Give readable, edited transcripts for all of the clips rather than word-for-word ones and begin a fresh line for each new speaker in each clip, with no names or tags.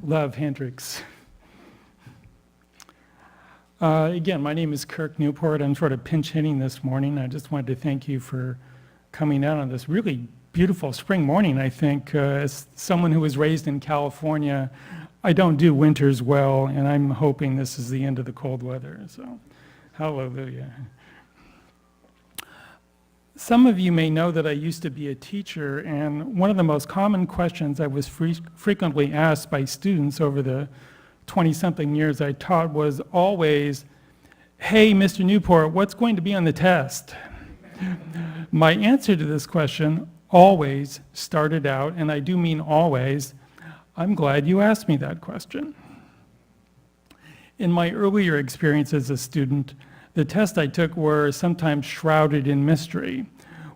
love Hendrix. Again, my name is Kirk Newport. I'm sort of pinch hitting this morning. I just wanted to thank you for coming out on this really beautiful spring morning, I think. As someone who was raised in California, I don't do winters well, and I'm hoping this is the end of the cold weather, so hallelujah. Some of you may know that I used to be a teacher, and one of the most common questions I was frequently asked by students over the 20-something years I taught was always, "Hey, Mr. Newport, what's going to be on the test?" My answer to this question always started out, and I do mean always, "I'm glad you asked me that question." In my earlier experience as a student, the tests I took were sometimes shrouded in mystery.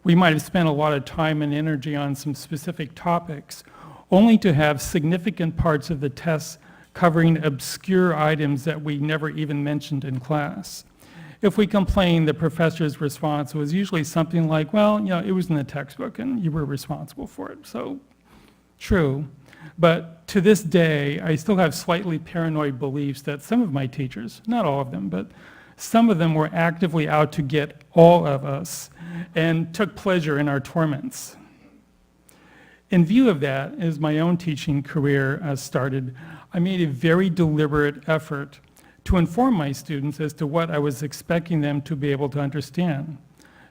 We might have spent a lot of time and energy on some specific topics, only to have significant parts of the tests covering obscure items that we never even mentioned in class. If we complained, the professor's response was usually something like, "Well, it was in the textbook and you were responsible for it." So, true. But to this day, I still have slightly paranoid beliefs that some of my teachers, not all of them, but some of them were actively out to get all of us and took pleasure in our torments. In view of that, as my own teaching career started, I made a very deliberate effort to inform my students as to what I was expecting them to be able to understand.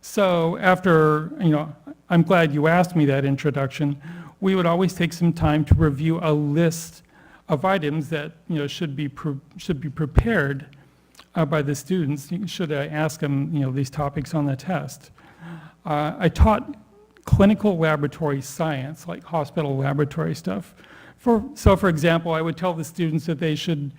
So after, I'm glad you asked me that introduction, we would always take some time to review a list of items that should be prepared by the students should I ask them these topics on the test. I taught clinical laboratory science, like hospital laboratory stuff. So for example, I would tell the students that they should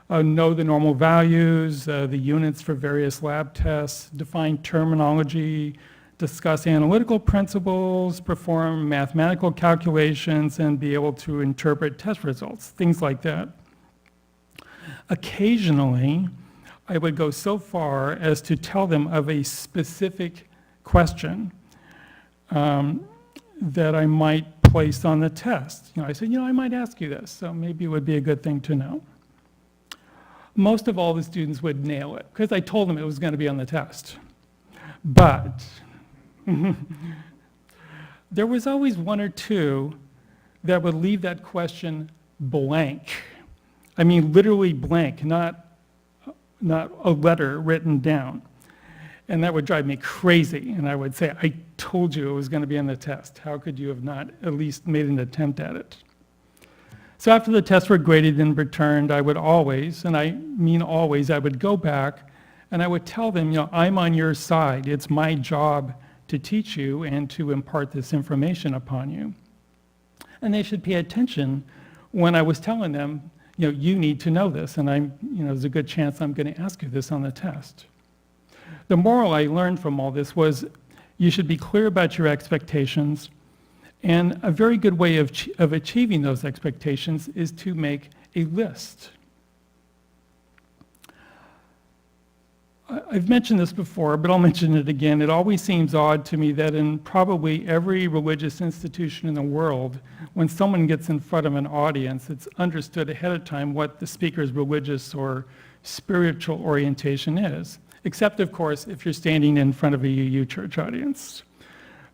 know the normal values, the units for various lab tests, define terminology, discuss analytical principles, perform mathematical calculations, and be able to interpret test results, things like that. Occasionally, I would go so far as to tell them of a specific question that I might place on the test. I said, I might ask you this, so maybe it would be a good thing to know. Most of all the students would nail it, because I told them it was going to be on the test. But there was always one or two that would leave that question blank. I mean, literally blank, not a letter written down. And that would drive me crazy. And I would say, "I told you it was going to be on the test. How could you have not at least made an attempt at it?" So after the tests were graded and returned, I would always, and I mean always, I would go back and I would tell them, "I'm on your side. It's my job to teach you and to impart this information upon you." And they should pay attention when I was telling them, you need to know this, and there's a good chance I'm going to ask you this on the test. The moral I learned from all this was you should be clear about your expectations, and a very good way of achieving those expectations is to make a list. I've mentioned this before, but I'll mention it again. It always seems odd to me that in probably every religious institution in the world, when someone gets in front of an audience, it's understood ahead of time what the speaker's religious or spiritual orientation is. Except, of course, if you're standing in front of a UU church audience.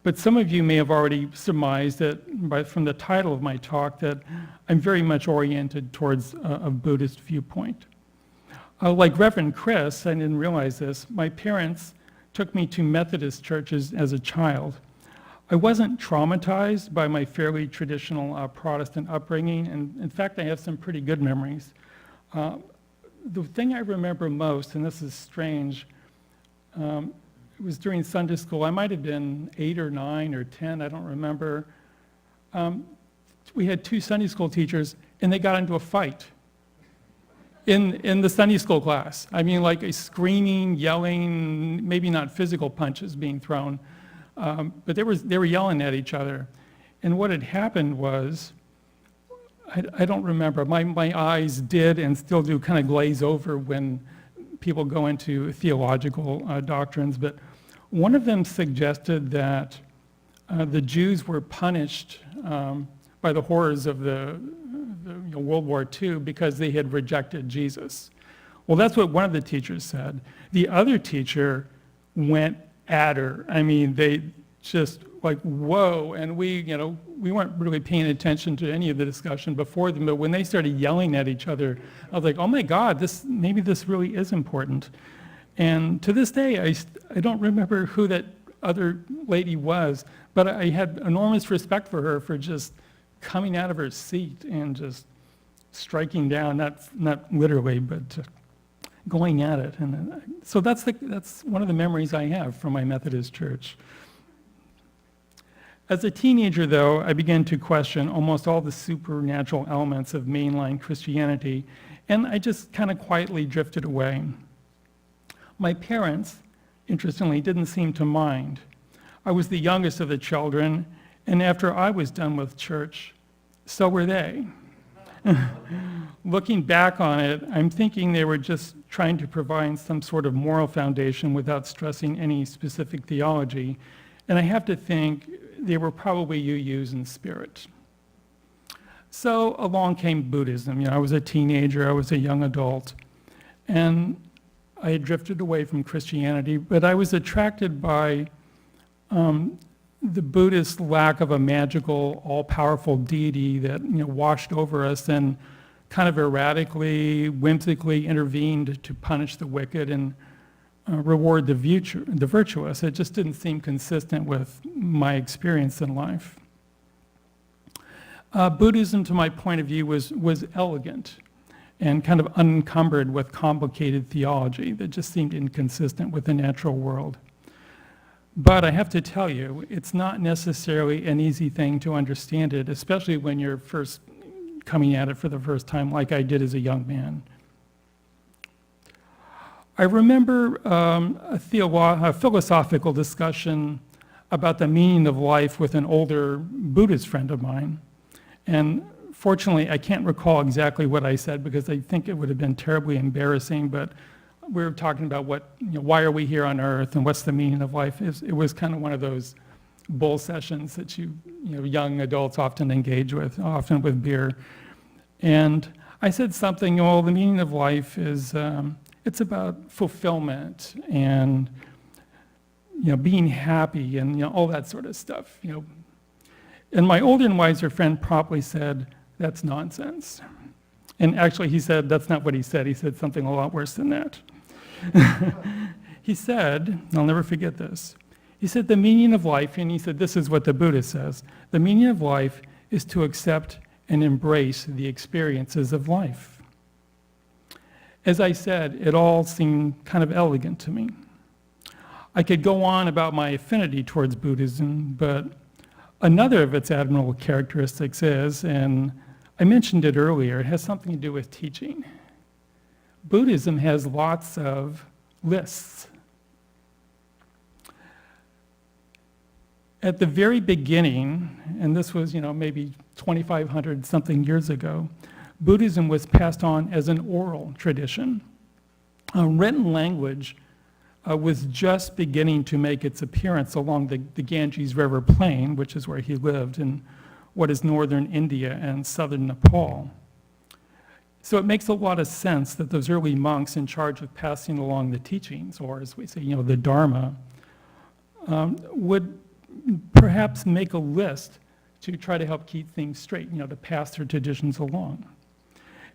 But some of you may have already surmised that from the title of my talk that I'm very much oriented towards a Buddhist viewpoint. Like Reverend Chris, I didn't realize this, my parents took me to Methodist churches as a child. I wasn't traumatized by my fairly traditional Protestant upbringing, and in fact I have some pretty good memories. The thing I remember most, and this is strange, it was during Sunday school. I might have been 8 or 9 or 10, I don't remember. We had 2 Sunday school teachers, and they got into a fight in the Sunday school class. I mean, like a screaming, yelling, maybe not physical punches being thrown, but they were yelling at each other. And what had happened was, I don't remember, my eyes did and still do kind of glaze over when people go into theological doctrines, but one of them suggested that the Jews were punished by the horrors of the World War II because they had rejected Jesus. Well, that's what one of the teachers said. The other teacher went at her. I mean, they just like, whoa, and we weren't really paying attention to any of the discussion before them, but when they started yelling at each other, I was like, oh my God, maybe this really is important. And to this day, I don't remember who that other lady was, but I had enormous respect for her for just coming out of her seat and just striking down, not literally, but going at it. And so that's one of the memories I have from my Methodist church. As a teenager, though, I began to question almost all the supernatural elements of mainline Christianity, and I just kind of quietly drifted away. My parents, interestingly, didn't seem to mind. I was the youngest of the children, and after I was done with church, so were they. Looking back on it, I'm thinking they were just trying to provide some sort of moral foundation without stressing any specific theology, and I have to think they were probably UUs in spirit. So along came Buddhism. I was a teenager, I was a young adult, and I had drifted away from Christianity, but I was attracted by the Buddhist lack of a magical, all-powerful deity that washed over us and kind of erratically, whimsically intervened to punish the wicked and reward the virtuous. It just didn't seem consistent with my experience in life. Buddhism, to my point of view, was elegant and kind of unencumbered with complicated theology that just seemed inconsistent with the natural world. But I have to tell you, it's not necessarily an easy thing to understand it, especially when you're first coming at it for the first time, like I did as a young man. I remember a philosophical discussion about the meaning of life with an older Buddhist friend of mine. And fortunately, I can't recall exactly what I said because I think it would have been terribly embarrassing, but we were talking about why are we here on earth and what's the meaning of life. It was kind of one of those bull sessions that young adults often engage with, often with beer. And I said something, the meaning of life is, it's about fulfillment and being happy and all that sort of stuff. And my older and wiser friend promptly said, that's nonsense. And actually he said, that's not what he said. He said something a lot worse than that. He said, I'll never forget this, he said the meaning of life, and he said this is what the Buddha says, the meaning of life is to accept and embrace the experiences of life. As I said, it all seemed kind of elegant to me. I could go on about my affinity towards Buddhism, but another of its admirable characteristics is, and I mentioned it earlier, it has something to do with teaching. Buddhism has lots of lists. At the very beginning, and this was, maybe 2,500 something years ago, Buddhism was passed on as an oral tradition. Written language was just beginning to make its appearance along the Ganges River plain, which is where he lived in what is northern India and southern Nepal. So it makes a lot of sense that those early monks in charge of passing along the teachings, or as we say, the Dharma, would perhaps make a list to try to help keep things straight, to pass their traditions along.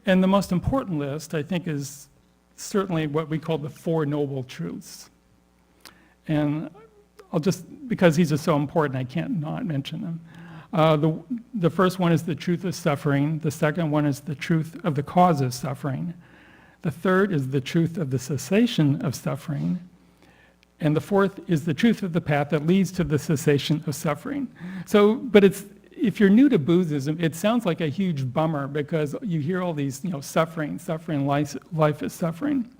And the most important list, I think, is certainly what we call the Four Noble Truths. And because these are so important, I can't not mention them. The first one is the truth of suffering. The second one is the truth of the cause of suffering. The third is the truth of the cessation of suffering. And the fourth is the truth of the path that leads to the cessation of suffering. But if you're new to Buddhism, it sounds like a huge bummer because you hear all these, suffering, life is suffering.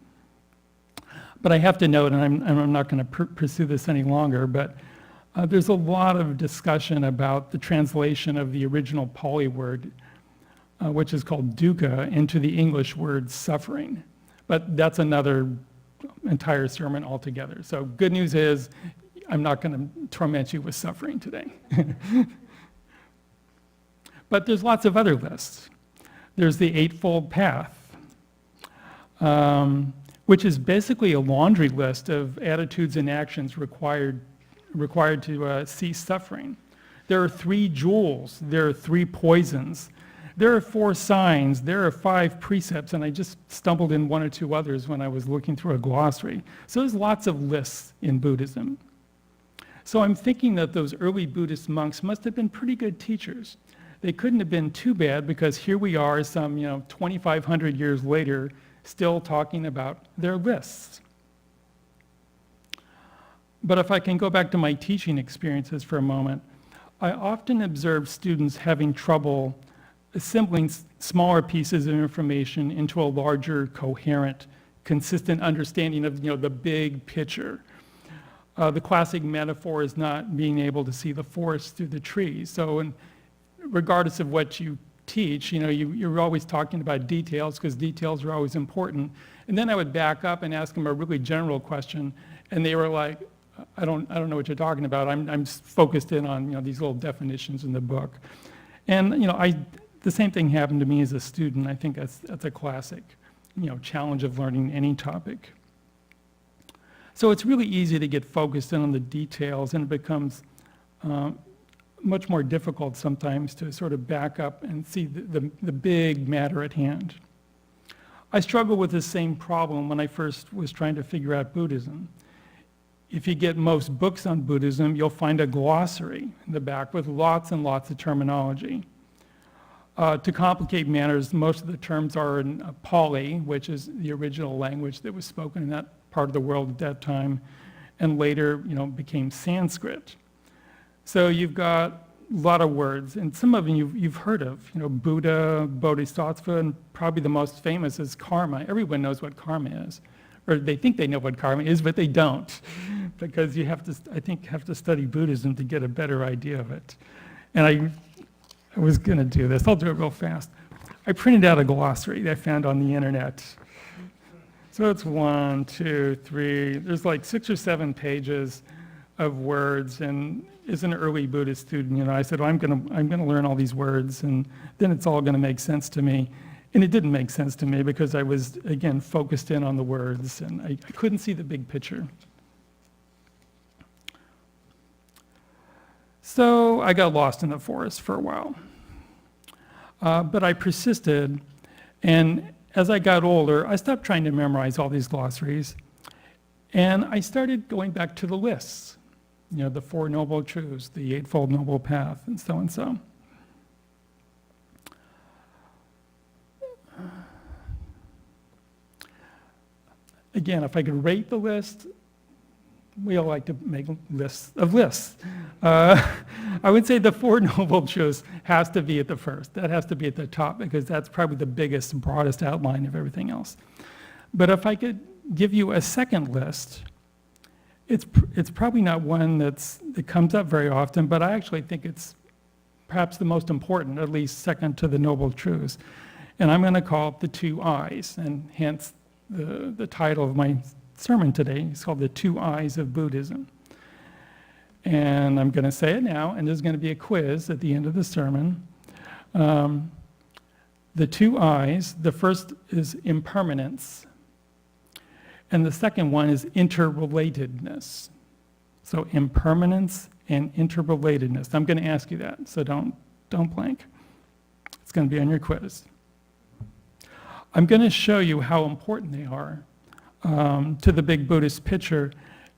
But I have to note, and I'm not going to pursue this any longer, but there's a lot of discussion about the translation of the original Pali word, which is called dukkha, into the English word suffering. But that's another entire sermon altogether. So good news is, I'm not going to torment you with suffering today. But there's lots of other lists. There's the Eightfold Path, which is basically a laundry list of attitudes and actions required to cease suffering. There are 3 jewels, there are 3 poisons, there are 4 signs, there are 5 precepts, and I just stumbled in 1 or 2 others when I was looking through a glossary. So there's lots of lists in Buddhism. So I'm thinking that those early Buddhist monks must have been pretty good teachers. They couldn't have been too bad, because here we are some 2,500 years later still talking about their lists. But if I can go back to my teaching experiences for a moment, I often observe students having trouble assembling smaller pieces of information into a larger, coherent, consistent understanding of the big picture. The classic metaphor is not being able to see the forest through the trees. So regardless of what you teach, you're always talking about details, because details are always important. And then I would back up and ask them a really general question, and they were like, I don't know what you're talking about. I'm focused in on these little definitions in the book. And the same thing happened to me as a student. I think that's a classic challenge of learning any topic. So it's really easy to get focused in on the details, and it becomes much more difficult sometimes to sort of back up and see the big matter at hand. I struggled with the same problem when I first was trying to figure out Buddhism. If you get most books on Buddhism, you'll find a glossary in the back with lots and lots of terminology. To complicate matters, most of the terms are in Pali, which is the original language that was spoken in that part of the world at that time, and later became Sanskrit. So you've got a lot of words, and some of them you've heard of, Buddha, Bodhisattva, and probably the most famous is karma. Everyone knows what karma is, or they think they know what karma is, but they don't, because you have to study Buddhism to get a better idea of it. And I was going to do this. I'll do it real fast. I printed out a glossary that I found on the internet. So it's 1, 2, 3. There's like 6 or 7 pages of words, and as an early Buddhist student, I said, well, I'm going to learn all these words, and then it's all going to make sense to me. And it didn't make sense to me, because I was, again, focused in on the words, and I couldn't see the big picture. So I got lost in the forest for a while. But I persisted, and as I got older, I stopped trying to memorize all these glossaries, and I started going back to the lists, the 4 Noble Truths, the Eightfold Noble Path, and so and so. Again, if I could rate the list, we all like to make lists of lists. I would say the 4 Noble Truths has to be at the first. That has to be at the top, because that's probably the biggest, broadest outline of everything else. But if I could give you a second list, it's probably not one that comes up very often, but I actually think it's perhaps the most important, at least second to the Noble Truths. And I'm going to call it the 2 Eyes, and hence the title of my sermon today. It's called The 2 Eyes of Buddhism. And I'm going to say it now, and there's going to be a quiz at the end of the sermon. The 2 Eyes, the first is impermanence, and the second one is interrelatedness. So impermanence and interrelatedness. I'm going to ask you that, so don't blank. It's going to be on your quiz. I'm going to show you how important they are to the big Buddhist picture,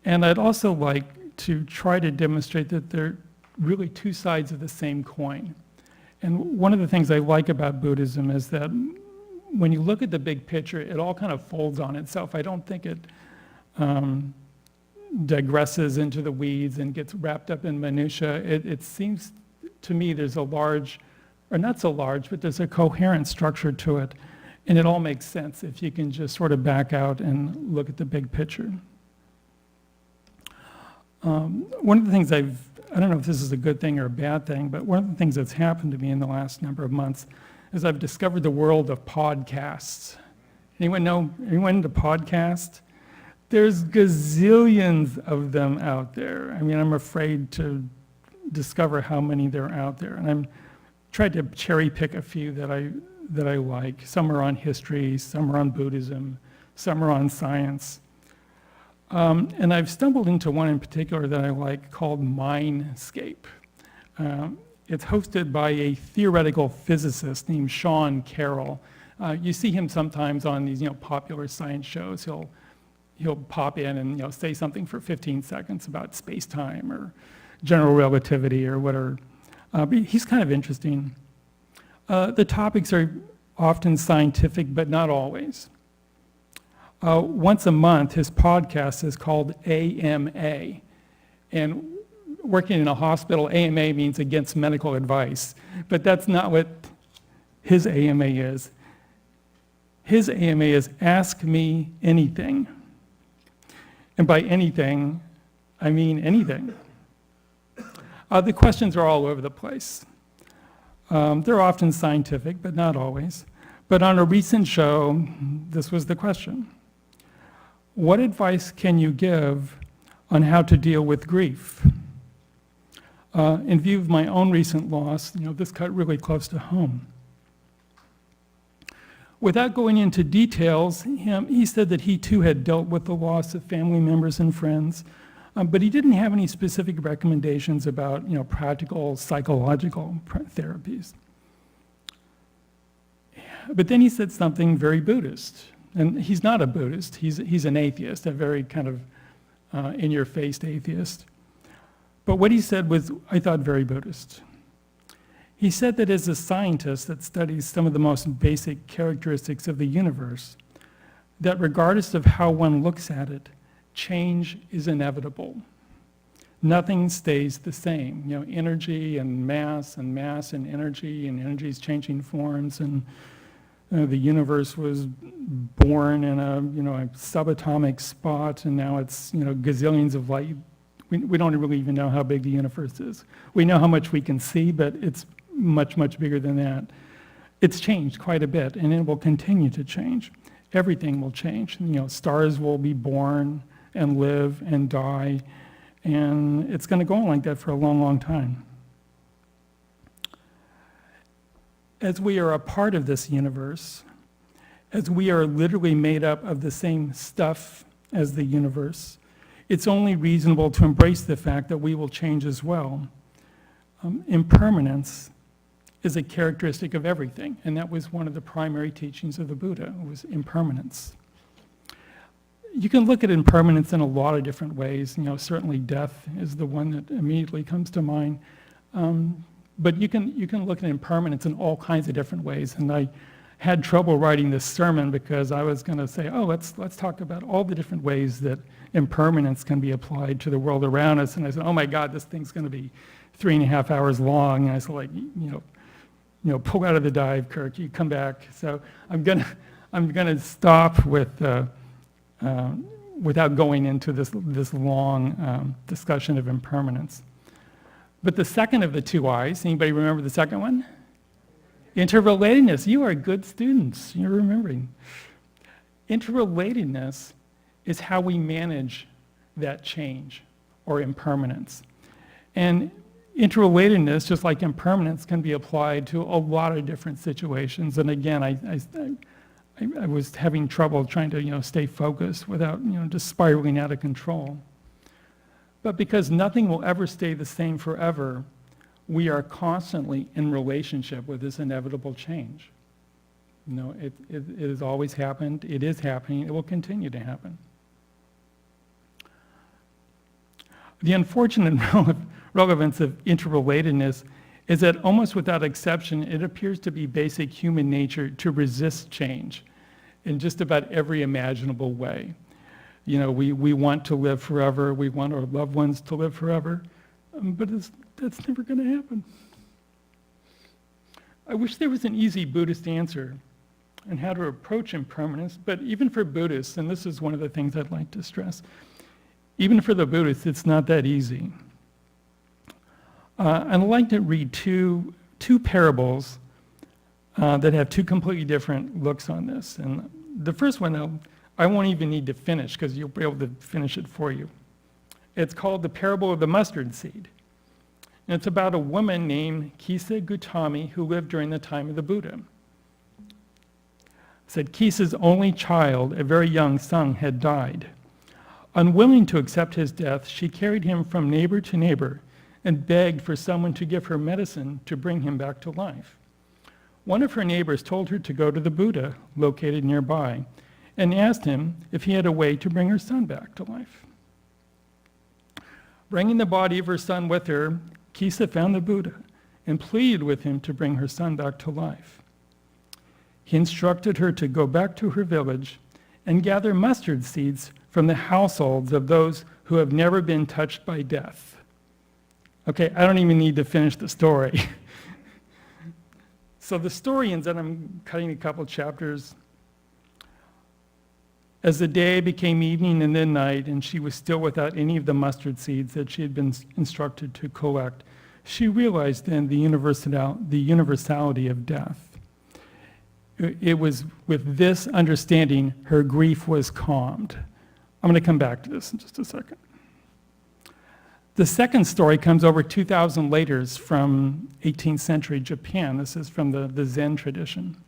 and I'd also like to try to demonstrate that they're really 2 sides of the same coin. And one of the things I like about Buddhism is that when you look at the big picture, it all kind of folds on itself. I don't think it digresses into the weeds and gets wrapped up in minutia. It seems to me there's a large, or not so large, but there's a coherent structure to it. And it all makes sense if you can just sort of back out and look at the big picture. One of the things I don't know if this is a good thing or a bad thing, but one of the things that's happened to me in the last number of months is I've discovered the world of podcasts. Anyone into podcasts? There's gazillions of them out there. I mean, I'm afraid to discover how many there are out there. And I'm tried to cherry pick a few that that I like. Some are on history, some are on Buddhism, some are on science. And I've stumbled into one in particular that I like called Mindscape. It's hosted by a theoretical physicist named Sean Carroll. You see him sometimes on these, popular science shows. He'll pop in and say something for 15 seconds about space-time or general relativity or whatever. But he's kind of interesting. The topics are often scientific, but not always. Once a month, his podcast is called AMA. And working in a hospital, AMA means against medical advice. But that's not what his AMA is. His AMA is Ask Me Anything. And by anything, I mean anything. The questions are all over the place. They're often scientific, but not always. But on a recent show, this was the question. What advice can you give on how to deal with grief? In view of my own recent loss, this cut really close to home. Without going into details, he said that he too had dealt with the loss of family members and friends, but he didn't have any specific recommendations about practical psychological therapies. But then he said something very Buddhist. And he's not a Buddhist, he's an atheist, a very kind of in-your-face atheist. But what he said was, I thought, very Buddhist. He said that as a scientist that studies some of the most basic characteristics of the universe, that regardless of how one looks at it, change is inevitable. Nothing stays the same. Energy and mass and energy is changing forms, and the universe was born in a subatomic spot, and now it's gazillions of light. We don't really even know how big the universe is. We know how much we can see, but it's much, much bigger than that. It's changed quite a bit, and it will continue to change. Everything will change. Stars will be born and live and die, and it's going to go on like that for a long, long time. As we are a part of this universe, as we are literally made up of the same stuff as the universe, it's only reasonable to embrace the fact that we will change as well. Impermanence is a characteristic of everything, and that was one of the primary teachings of the Buddha, was impermanence. You can look at impermanence in a lot of different ways. Certainly death is the one that immediately comes to mind. But you can look at impermanence in all kinds of different ways. And I had trouble writing this sermon because I was going to say, let's talk about all the different ways that impermanence can be applied to the world around us. And I said, oh my God, this thing's going to be 3.5 hours long. And I said, pull out of the dive, Kirk. You come back. So I'm gonna stop with without going into this long discussion of impermanence. But the second of the two I's, anybody remember the second one? Interrelatedness. You are good students. You're remembering. Interrelatedness is how we manage that change or impermanence. And interrelatedness, just like impermanence, can be applied to a lot of different situations. And again, I was having trouble trying to stay focused without just spiraling out of control. But because nothing will ever stay the same forever, we are constantly in relationship with this inevitable change. It has always happened, it is happening, it will continue to happen. The unfortunate relevance of interrelatedness is that almost without exception, it appears to be basic human nature to resist change in just about every imaginable way. We want to live forever, we want our loved ones to live forever, but that's never going to happen. I wish there was an easy Buddhist answer on how to approach impermanence, but even for Buddhists, and this is one of the things I'd like to stress, even for the Buddhists, it's not that easy. I'd like to read two parables that have two completely different looks on this. And the first one, I won't even need to finish because you'll be able to finish it for you. It's called the parable of the mustard seed. And it's about a woman named Kisa Gautami who lived during the time of the Buddha. said Kisa's only child, a very young son, had died. Unwilling to accept his death, she carried him from neighbor to neighbor and begged for someone to give her medicine to bring him back to life. One of her neighbors told her to go to the Buddha, located nearby, and asked him if he had a way to bring her son back to life. Bringing the body of her son with her, Kisa found the Buddha and pleaded with him to bring her son back to life. He instructed her to go back to her village and gather mustard seeds from the households of those who have never been touched by death. Okay, I don't even need to finish the story. So the story ends, and I'm cutting a couple chapters. As the day became evening and then night, and she was still without any of the mustard seeds that she had been instructed to collect, she realized then the universality of death. It was with this understanding her grief was calmed. I'm going to come back to this in just a second. The second story comes over 2,000 later from 18th century Japan. This is from the Zen tradition.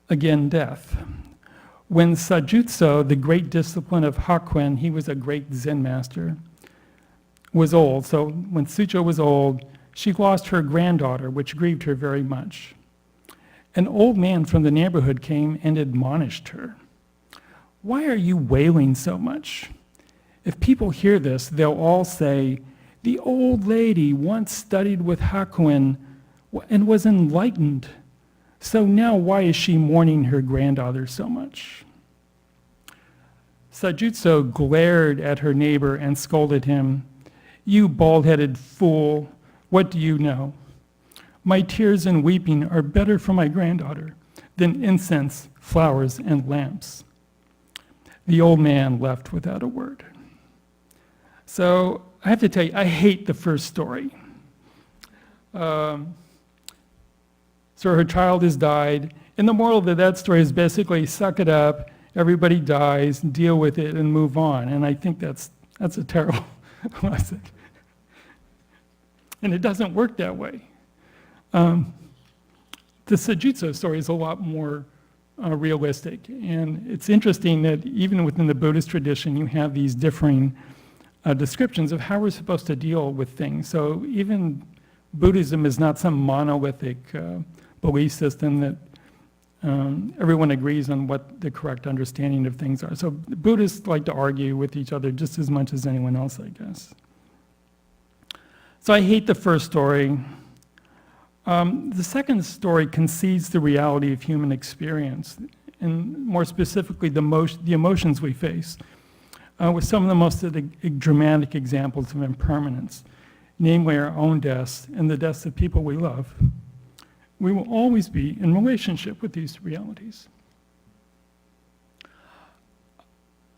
Again, death. When Sajutsu, the great discipline of Hakuin, he was a great Zen master, was old. So when Tsucho was old, she lost her granddaughter, which grieved her very much. An old man from the neighborhood came and admonished her. "Why are you wailing so much? If people hear this, they'll all say, 'The old lady once studied with Hakuin and was enlightened. So now why is she mourning her granddaughter so much?'" Sajutsu glared at her neighbor and scolded him. "You bald-headed fool, what do you know? My tears and weeping are better for my granddaughter than incense, flowers, and lamps." The old man left without a word. So I have to tell you, I hate the first story. So her child has died, and the moral of that story is basically suck it up, everybody dies, deal with it, and move on. And I think that's a terrible lesson. And it doesn't work that way. The Sajutsu story is a lot more realistic. And it's interesting that even within the Buddhist tradition, you have these differing descriptions of how we're supposed to deal with things. So even Buddhism is not some monolithic belief system that everyone agrees on what the correct understanding of things are. So Buddhists like to argue with each other just as much as anyone else, I guess. So I hate the first story. The second story concedes the reality of human experience, and more specifically, the emotions we face, with some of the most dramatic examples of impermanence, namely our own deaths and the deaths of people we love. We will always be in relationship with these realities.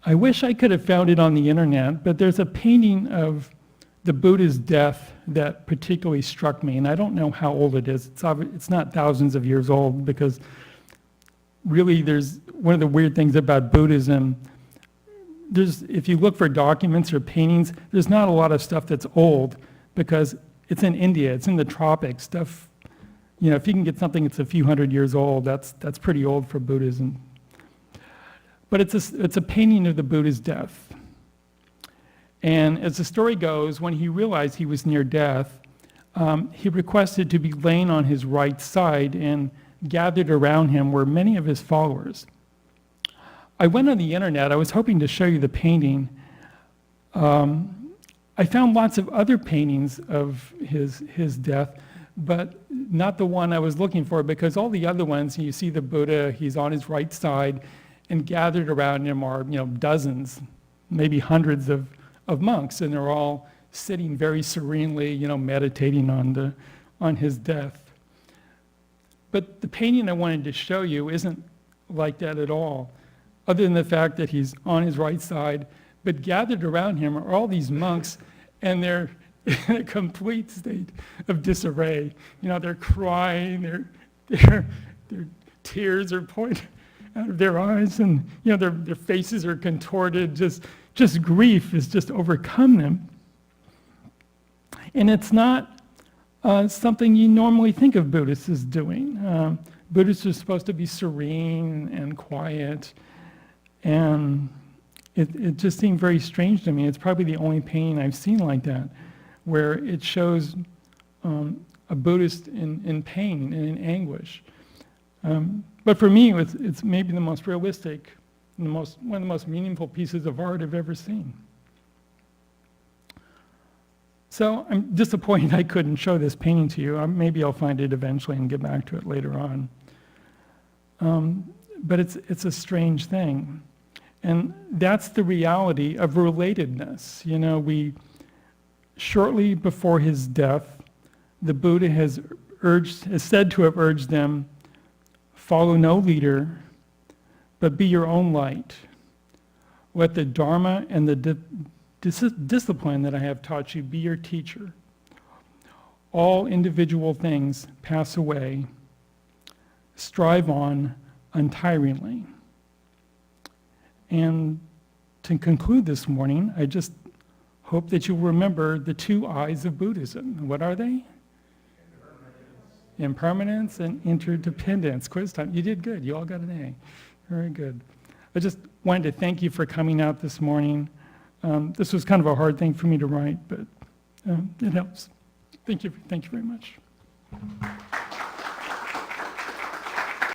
I wish I could have found it on the internet, but there's a painting of the Buddha's death that particularly struck me, and I don't know how old it is. It's not thousands of years old, because really there's one of the weird things about Buddhism. If you look for documents or paintings, there's not a lot of stuff that's old, because it's in India, it's in the tropics. Stuff, if you can get something that's a few hundred years old, that's pretty old for Buddhism. But it's a painting of the Buddha's death. And as the story goes, when he realized he was near death, he requested to be laying on his right side, and gathered around him were many of his followers. I went on the internet. I was hoping to show you the painting. I found lots of other paintings of his death, but not the one I was looking for, because all the other ones, you see the Buddha, he's on his right side, and gathered around him are dozens, maybe hundreds of monks, and they're all sitting very serenely, meditating on his death. But the painting I wanted to show you isn't like that at all, other than the fact that he's on his right side, but gathered around him are all these monks, and they're in a complete state of disarray. They're crying, their tears are pouring out of their eyes, and their faces are contorted. Just grief has just overcome them. And it's not something you normally think of Buddhists as doing. Buddhists are supposed to be serene and quiet, and it just seemed very strange to me. It's probably the only painting I've seen like that, where it shows a Buddhist in pain and in anguish. But for me, it's maybe the most realistic, one of the most meaningful pieces of art I've ever seen. So I'm disappointed I couldn't show this painting to you. Maybe I'll find it eventually and get back to it later on. But it's a strange thing. And that's the reality of relatedness. You know, shortly before his death, the Buddha is said to have urged them, follow no leader, but be your own light. Let the Dharma and the discipline that I have taught you be your teacher. All individual things pass away. Strive on untiringly. And to conclude this morning, I just hope that you'll remember the two I's of Buddhism. What are they? Impermanence and interdependence. Quiz time. You did good. You all got an A. Very good. I just wanted to thank you for coming out this morning. This was kind of a hard thing for me to write, but it helps. Thank you very much.